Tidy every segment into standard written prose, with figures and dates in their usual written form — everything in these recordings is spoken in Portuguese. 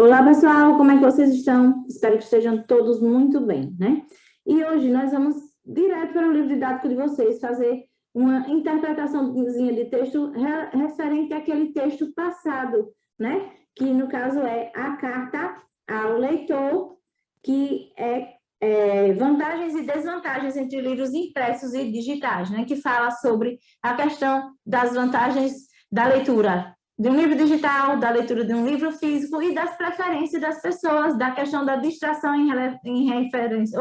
Olá, pessoal, como é que vocês estão? Espero que estejam todos muito bem, né? E hoje nós vamos direto para o livro didático de vocês, fazer uma interpretaçãozinha de texto referente àquele texto passado, né? Que no caso é a carta ao leitor, que é vantagens e desvantagens entre livros impressos e digitais, né? Que fala sobre a questão das vantagens da leitura de um livro digital, da leitura de um livro físico e das preferências das pessoas, da questão da distração em referência,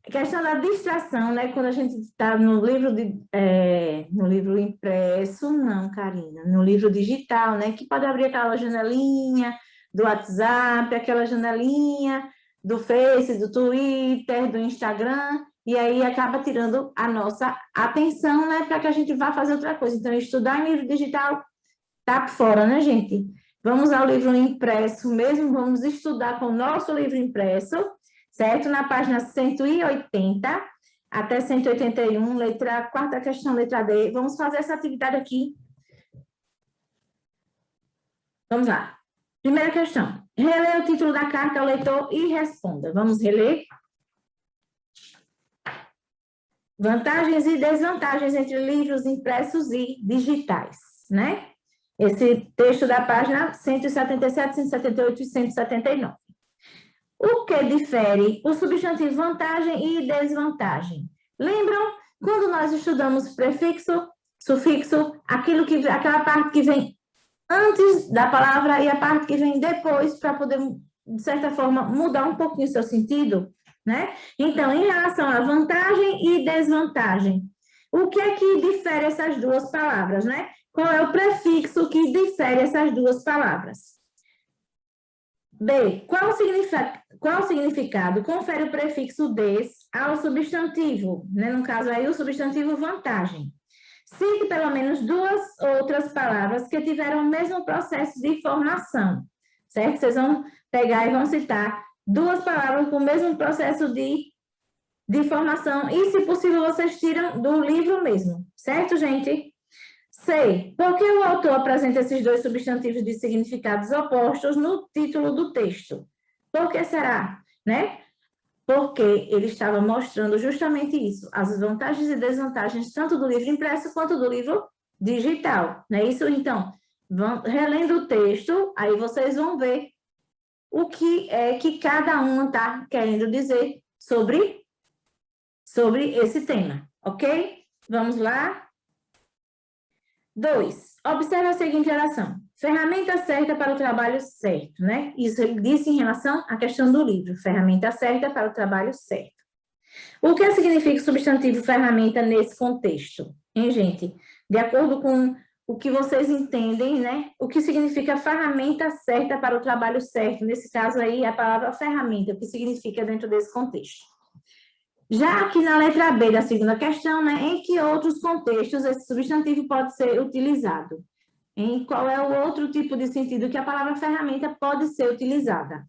questão da distração, né? Quando a gente está no livro impresso, não, Karina, no livro digital, né? Que pode abrir aquela janelinha do WhatsApp, aquela janelinha do Face, do Twitter, do Instagram, e aí acaba tirando a nossa atenção, né? Para que a gente vá fazer outra coisa. Então, estudar em livro digital tá por fora, né, gente? Vamos ao livro impresso mesmo, vamos estudar com o nosso livro impresso, certo? Na página 180 até 181, quarta questão, letra D. Vamos fazer essa atividade aqui. Vamos lá. Primeira questão. Releia o título da carta ao leitor e responda. Vamos reler? Vantagens e desvantagens entre livros impressos e digitais, né? Esse texto da página 177, 178 e 179. O que difere o substantivo vantagem e desvantagem? Lembram quando nós estudamos prefixo, sufixo, aquela parte que vem antes da palavra e a parte que vem depois para poder, de certa forma, mudar um pouquinho o seu sentido, né? Então, em relação à vantagem e desvantagem, o que é que difere essas duas palavras, né? Qual é o prefixo que difere essas duas palavras? B. Qual o significado confere o prefixo des ao substantivo? Né? No caso aí, o substantivo vantagem. Cite pelo menos duas outras palavras que tiveram o mesmo processo de formação, certo? Vocês vão pegar e vão citar duas palavras com o mesmo processo de formação e, se possível, vocês tiram do livro mesmo, certo, gente? C. Por que o autor apresenta esses dois substantivos de significados opostos no título do texto? Por que será? Né? Porque ele estava mostrando justamente isso, as vantagens e desvantagens tanto do livro impresso quanto do livro digital. Não é isso? Então, relendo o texto, aí vocês vão ver o que é que cada um está querendo dizer sobre esse tema, ok? Vamos lá? 2. Observe a seguinte oração. Ferramenta certa para o trabalho certo, né? Isso ele disse em relação à questão do livro. Ferramenta certa para o trabalho certo. O que significa o substantivo ferramenta nesse contexto? Hein, gente? De acordo com o que vocês entendem, né? O que significa ferramenta certa para o trabalho certo? Nesse caso aí, a palavra ferramenta, o que significa dentro desse contexto? Já aqui na letra B da segunda questão, né, em que outros contextos esse substantivo pode ser utilizado? Em qual é o outro tipo de sentido que a palavra ferramenta pode ser utilizada?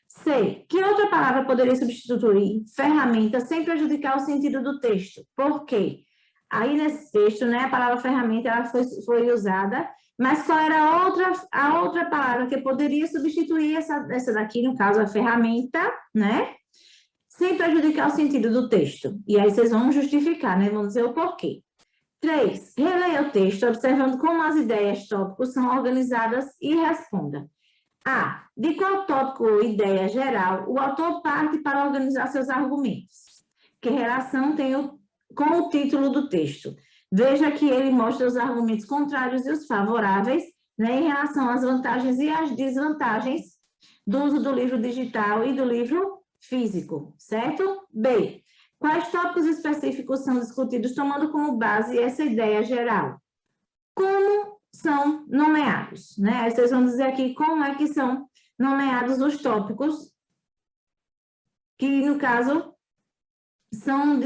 C. Que outra palavra poderia substituir ferramenta sem prejudicar o sentido do texto? Por quê? Aí nesse texto, né, a palavra ferramenta ela foi usada, mas qual era a outra palavra que poderia substituir essa daqui, no caso a ferramenta, né? Sem prejudicar o sentido do texto. E aí vocês vão justificar, né? Vão dizer o porquê. 3. Releia o texto, observando como as ideias, tópicos são organizadas e responda. A. De qual tópico ou ideia geral o autor parte para organizar seus argumentos? Que relação tem com o título do texto? Veja que ele mostra os argumentos contrários e os favoráveis, né, em relação às vantagens e às desvantagens do uso do livro digital e do livro físico, certo? B. Quais tópicos específicos são discutidos tomando como base essa ideia geral? Como são nomeados, né? Aí vocês vão dizer aqui como é que são nomeados os tópicos que, no caso, são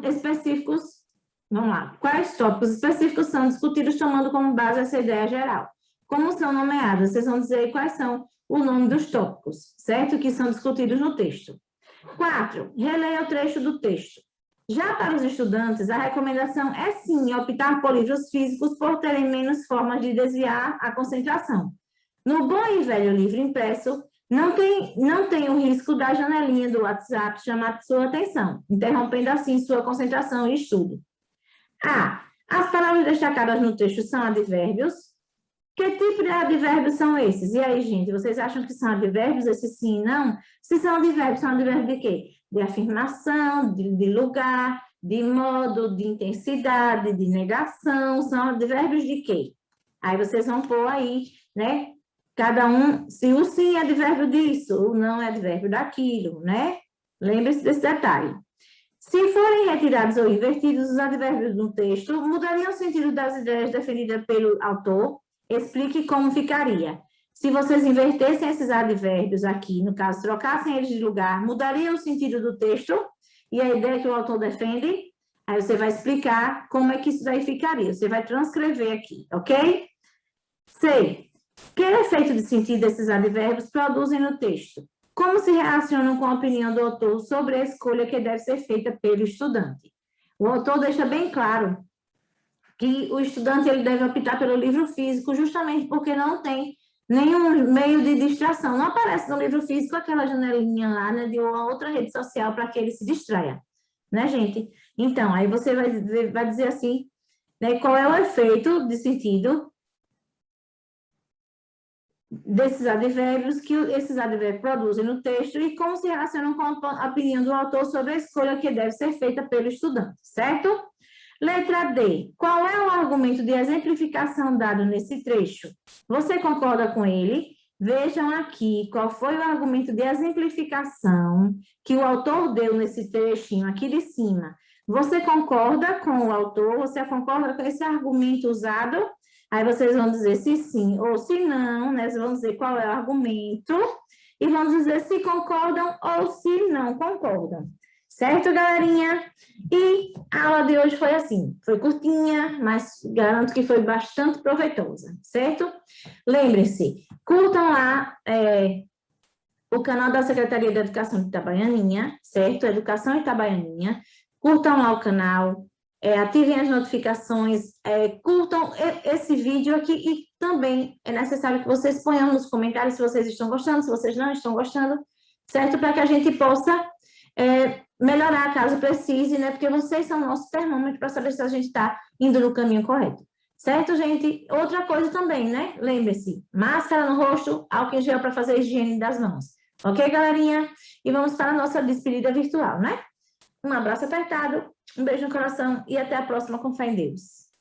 específicos. Vamos lá. Quais tópicos específicos são discutidos tomando como base essa ideia geral? Como são nomeados? Vocês vão dizer quais são o nome dos tópicos, certo? Que são discutidos no texto. 4. Releia o trecho do texto. Já para os estudantes, a recomendação é sim optar por livros físicos por terem menos formas de desviar a concentração. No bom e velho livro impresso, não tem o risco da janelinha do WhatsApp chamar sua atenção, interrompendo assim sua concentração e estudo. As palavras destacadas no texto são advérbios. Que tipo de advérbios são esses? E aí, gente, vocês acham que são advérbios, esses sim e não? Se são advérbios de quê? De afirmação, de lugar, de modo, de intensidade, de negação. São advérbios de quê? Aí vocês vão pôr aí, né? Cada um, se o sim é advérbio disso, o não é advérbio daquilo, né? Lembre-se desse detalhe. Se forem retirados ou invertidos os advérbios no texto, mudariam o sentido das ideias defendidas pelo autor. Explique como ficaria. Se vocês invertessem esses advérbios aqui, no caso, trocassem eles de lugar, mudaria o sentido do texto e a ideia que o autor defende? Aí você vai explicar como é que isso daí ficaria. Você vai transcrever aqui, ok? C. Que efeito de sentido esses advérbios produzem no texto? Como se relacionam com a opinião do autor sobre a escolha que deve ser feita pelo estudante? O autor deixa bem claro que o estudante ele deve optar pelo livro físico justamente porque não tem nenhum meio de distração. Não aparece no livro físico aquela janelinha lá, né, de uma outra rede social para que ele se distraia, né, gente? Então, aí você vai dizer assim, né, qual é o efeito de sentido desses advérbios que esses advérbios produzem no texto e como se relacionam com a opinião do autor sobre a escolha que deve ser feita pelo estudante, certo? Letra D. Qual é o argumento de exemplificação dado nesse trecho? Você concorda com ele? Vejam aqui qual foi o argumento de exemplificação que o autor deu nesse trechinho aqui de cima. Você concorda com o autor? Você concorda com esse argumento usado? Aí vocês vão dizer se sim ou se não, né? Vocês vão dizer qual é o argumento e vão dizer se concordam ou se não concordam. Certo, galerinha? E a aula de hoje foi assim, foi curtinha, mas garanto que foi bastante proveitosa, certo? Lembrem-se, curtam lá o canal da Secretaria da Educação de Itabaianinha, certo? Educação Itabaianinha. Curtam lá o canal, ativem as notificações, curtam esse vídeo aqui e também é necessário que vocês ponham nos comentários se vocês estão gostando, se vocês não estão gostando, certo? Para que a gente possa melhorar caso precise, né? Porque vocês são o nosso termômetro para saber se a gente está indo no caminho correto. Certo, gente? Outra coisa também, né? Lembre-se, máscara no rosto, álcool em gel para fazer a higiene das mãos. Ok, galerinha? E vamos para a nossa despedida virtual, né? Um abraço apertado, um beijo no coração e até a próxima, com fé em Deus.